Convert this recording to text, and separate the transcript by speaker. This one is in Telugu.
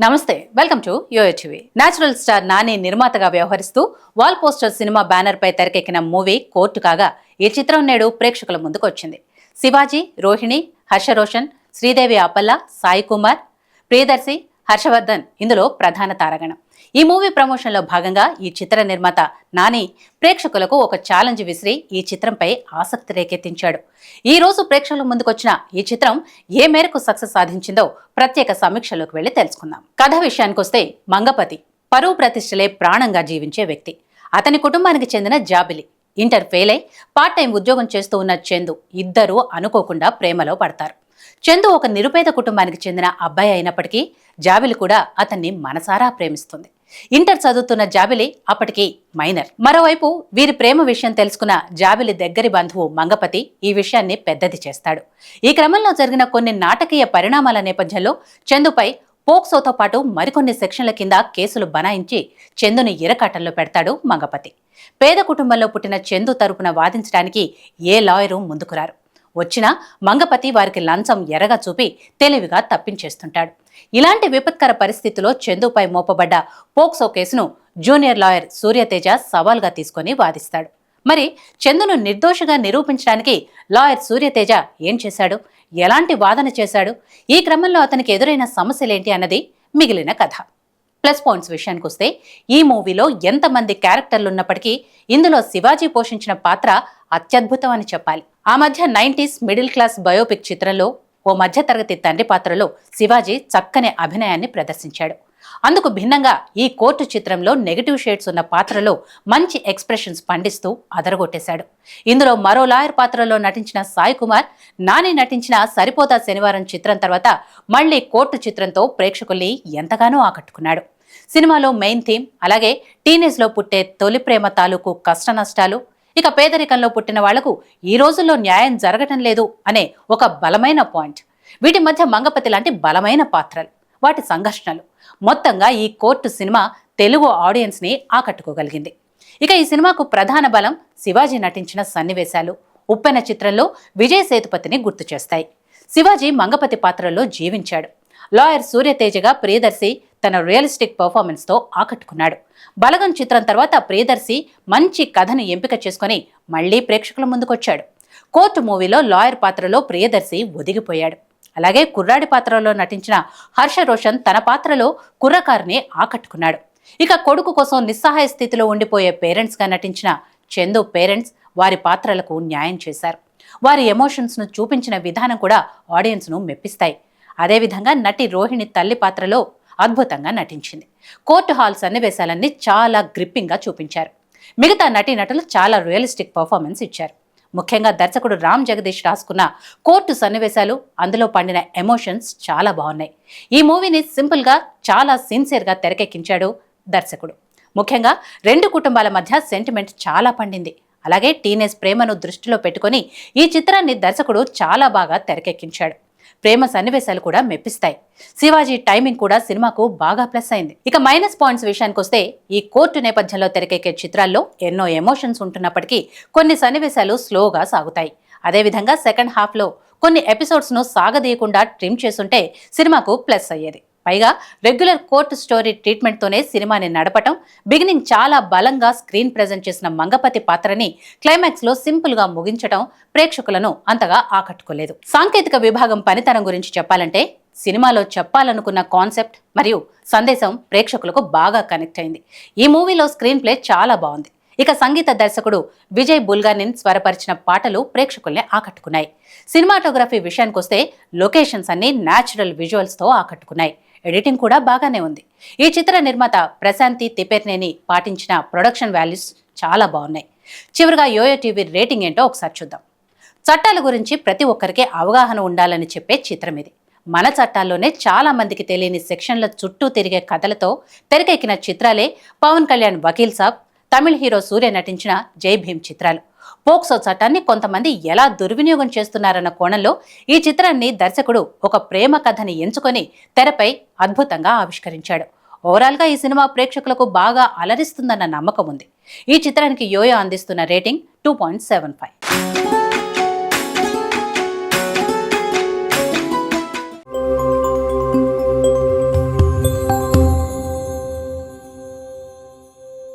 Speaker 1: నమస్తే, welcome to yoyo TV. Natural star Nani నిర్మాతగా వ్యవహరిస్తూ వాల్ పోస్టర్ సినిమా బ్యానర్ పై తెరకెక్కిన మూవీ కోర్టు కాగా ఈ చిత్రం నేడు ప్రేక్షకుల ముందుకు వచ్చింది. శివాజీ, రోహిణి, హర్ష రోషన్, శ్రీదేవి ఆపల్ల, సాయి కుమార్, ప్రియదర్శి, హర్షవర్ధన్ ఇందులో ప్రధాన తారాగణం. ఈ మూవీ ప్రమోషన్ లో భాగంగా ఈ చిత్ర నిర్మాత నాని ప్రేక్షకులకు ఒక ఛాలెంజ్ విసిరి ఈ చిత్రంపై ఆసక్తి రేకెత్తించాడు. ఈ రోజు ప్రేక్షకుల ముందుకొచ్చిన ఈ చిత్రం ఏ మేరకు సక్సెస్ సాధించిందో ప్రత్యేక సమీక్షలోకి వెళ్లి తెలుసుకుందాం. కథ విషయానికొస్తే మంగపతి పరువు ప్రతిష్టలే ప్రాణంగా జీవించే వ్యక్తి. అతని కుటుంబానికి చెందిన జాబిలి. ఇంటర్ ఫెయిల్ అయి పార్ట్ టైం ఉద్యోగం చేస్తూ ఉన్న చందు ఇద్దరూ అనుకోకుండా ప్రేమలో పడతారు. చందు ఒక నిరుపేద కుటుంబానికి చెందిన అబ్బాయి అయినప్పటికీ జాబిలి కూడా అతన్ని మనసారా ప్రేమిస్తుంది. ఇంటర్ చదువుతున్న జాబిలి అప్పటికి మైనర్. మరోవైపు వీరి ప్రేమ విషయం తెలుసుకున్న జాబిలి దగ్గరి బంధువు మంగపతి ఈ విషయాన్ని పెద్దది చేస్తాడు. ఈ క్రమంలో జరిగిన కొన్ని నాటకీయ పరిణామాల నేపథ్యంలో చందుపై పోక్సోతో పాటు మరికొన్ని సెక్షన్ల కింద కేసులు బనాయించి చందుని ఇరకాటంలో పెడతాడు మంగపతి. పేద కుటుంబంలో పుట్టిన చందు తరపున వాదించడానికి ఏ లాయరు ముందుకురారు. వచ్చినా మంగపతి వారికి లంచం ఎరగా చూపి తెలివిగా తప్పించేస్తుంటాడు. ఇలాంటి విపత్కర పరిస్థితిలో చందుపై మోపబడ్డ పోక్సో కేసును జూనియర్ లాయర్ సూర్యతేజ సవాల్గా తీసుకొని వాదిస్తాడు. మరి చందును నిర్దోషిగా నిరూపించడానికి లాయర్ సూర్యతేజ ఏం చేశాడు, ఎలాంటి వాదన చేశాడు, ఈ క్రమంలో అతనికి ఎదురైన సమస్యలేంటి అన్నది మిగిలిన కథ. ప్లస్ పాయింట్స్ విషయానికి వస్తే ఈ మూవీలో ఎంతమంది క్యారెక్టర్లున్నప్పటికీ ఇందులో శివాజీ పోషించిన పాత్ర అత్యద్భుతం అని చెప్పాలి. ఆ మధ్య 90s మిడిల్ క్లాస్ బయోపిక్ చిత్రంలో ఓ మధ్యతరగతి తండ్రి పాత్రలో శివాజీ చక్కని అభినయాన్ని ప్రదర్శించాడు. అందుకు భిన్నంగా ఈ కోర్టు చిత్రంలో నెగటివ్ షేడ్స్ ఉన్న పాత్రలో మంచి ఎక్స్ప్రెషన్స్ పండిస్తూ అదరగొట్టేశాడు. ఇందులో మరో లాయర్ పాత్రలో నటించిన సాయి కుమార్ నాని నటించిన సరిపోతా శనివారం చిత్రం తర్వాత మళ్లీ కోర్టు చిత్రంతో ప్రేక్షకుల్ని ఎంతగానో ఆకట్టుకున్నాడు. సినిమాలో మెయిన్ థీమ్, అలాగే టీనేజ్లో పుట్టే తొలి ప్రేమ తాలూకు కష్ట నష్టాలు, ఇక పేదరికంలో పుట్టిన వాళ్లకు ఈ రోజుల్లో న్యాయం జరగటం లేదు అనే ఒక బలమైన పాయింట్, వీటి మధ్య మంగపతి లాంటి బలమైన పాత్రలు, వాటి సంఘర్షణలు, మొత్తంగా ఈ కోర్టు సినిమా తెలుగు ఆడియన్స్ ని ఆకట్టుకోగలిగింది. ఇక ఈ సినిమాకు ప్రధాన బలం శివాజీ నటించిన సన్నివేశాలు. ఉప్పెన చిత్రంలో విజయ్ సేతుపతిని గుర్తు చేస్తాయి. శివాజీ మంగపతి పాత్రలో జీవించాడు. లాయర్ సూర్యతేజగా ప్రియదర్శి తన రియలిస్టిక్ పర్ఫార్మెన్స్ తో ఆకట్టుకున్నాడు. బలగం చిత్రం తర్వాత ప్రియదర్శి మంచి కథను ఎంపిక చేసుకుని మళ్లీ ప్రేక్షకుల ముందుకొచ్చాడు. కోర్టు మూవీలో లాయర్ పాత్రలో ప్రియదర్శి ఒదిగిపోయాడు. అలాగే కుర్రాడి పాత్రలో నటించిన హర్ష రోషన్ తన పాత్రలో కుర్రకారుని ఆకట్టుకున్నాడు. ఇక కొడుకు కోసం నిస్సహాయ స్థితిలో ఉండిపోయే పేరెంట్స్ గా నటించిన చందు పేరెంట్స్ వారి పాత్రలకు న్యాయం చేశారు. వారి ఎమోషన్స్ ను చూపించిన విధానం కూడా ఆడియన్స్ ను మెప్పిస్తాయి. అదేవిధంగా నటి రోహిణి తల్లి పాత్రలో అద్భుతంగా నటించింది. కోర్టు హాల్ సన్నివేశాలన్నీ చాలా గ్రిప్పింగ్ గా చూపించారు. మిగతా నటీనటులు చాలా రియలిస్టిక్ పర్ఫార్మెన్స్ ఇచ్చారు. ముఖ్యంగా దర్శకుడు రామ్ జగదీష్ రాసుకున్న కోర్టు సన్నివేశాలు, అందులో పండిన ఎమోషన్స్ చాలా బాగున్నాయి. ఈ మూవీని సింపుల్ గా చాలా సిన్సియర్ గా తెరకెక్కించాడు దర్శకుడు. ముఖ్యంగా రెండు కుటుంబాల మధ్య సెంటిమెంట్ చాలా పండింది. అలాగే టీనేజ్ ప్రేమను దృష్టిలో పెట్టుకుని ఈ చిత్రాన్ని దర్శకుడు చాలా బాగా తెరకెక్కించాడు. ప్రేమ సన్నివేశాలు కూడా మెప్పిస్తాయి. శివాజీ టైమింగ్ కూడా సినిమాకు బాగా ప్లస్ అయింది. ఇక మైనస్ పాయింట్స్ విషయానికి వస్తే ఈ కోర్టు నేపథ్యంలో తెరకెక్కే చిత్రాల్లో ఎన్నో ఎమోషన్స్ ఉంటున్నప్పటికీ కొన్ని సన్నివేశాలు స్లోగా సాగుతాయి. అదేవిధంగా సెకండ్ హాఫ్ లో కొన్ని ఎపిసోడ్స్ ను సాగదీయకుండా ట్రిమ్ చేసుంటే సినిమాకు ప్లస్ అయ్యేది. పైగా రెగ్యులర్ కోర్టు స్టోరీ ట్రీట్మెంట్ తోనే సినిమాని నడపటం, బిగినింగ్ చాలా బలంగా స్క్రీన్ ప్రెజెంట్ చేసిన మంగపతి పాత్రని క్లైమాక్స్ లో సింపుల్ గా ముగించడం ప్రేక్షకులను అంతగా ఆకట్టుకోలేదు. సాంకేతిక విభాగం పనితనం గురించి చెప్పాలంటే సినిమాలో చెప్పాలనుకున్న కాన్సెప్ట్ మరియు సందేశం ప్రేక్షకులకు బాగా కనెక్ట్ అయింది. ఈ మూవీలో స్క్రీన్ ప్లే చాలా బాగుంది. ఇక సంగీత దర్శకుడు విజయ్ బుల్గానిన్ స్వరపరిచిన పాటలు ప్రేక్షకుల్ని ఆకట్టుకున్నాయి. సినిమాటోగ్రఫీ విషయానికి వస్తే లొకేషన్స్ అన్ని న్యాచురల్ విజువల్స్ తో ఆకట్టుకున్నాయి. ఎడిటింగ్ కూడా బాగానే ఉంది. ఈ చిత్ర నిర్మాత ప్రశాంతి తిపేర్నేని పాటించిన ప్రొడక్షన్ వాల్యూస్ చాలా బాగున్నాయి. చివరిగా యోయో టీవీ రేటింగ్ ఏంటో ఒకసారి చూద్దాం. చట్టాల గురించి ప్రతి ఒక్కరికి అవగాహన ఉండాలని చెప్పే చిత్రం ఇది. మన చట్టాల్లోనే చాలా మందికి తెలియని సెక్షన్ల చుట్టూ తిరిగే కథలతో తెరకెక్కిన చిత్రాలే పవన్ కళ్యాణ్ వకీల్ సాబ్, తమిళ హీరో సూర్య నటించిన జై భీమ్ చిత్రాలు. పోక్సో చట్టాన్ని కొంతమంది ఎలా దుర్వినియోగం చేస్తున్నారన్న కోణంలో ఈ చిత్రాన్ని దర్శకుడు ఒక ప్రేమ కథని ఎంచుకొని తెరపై అద్భుతంగా ఆవిష్కరించాడు. ఓవరాల్ గా ఈ సినిమా ప్రేక్షకులకు బాగా అలరిస్తుందన్న నమ్మకం ఉంది. ఈ చిత్రానికి యోయో అందిస్తున్న రేటింగ్ 2.75.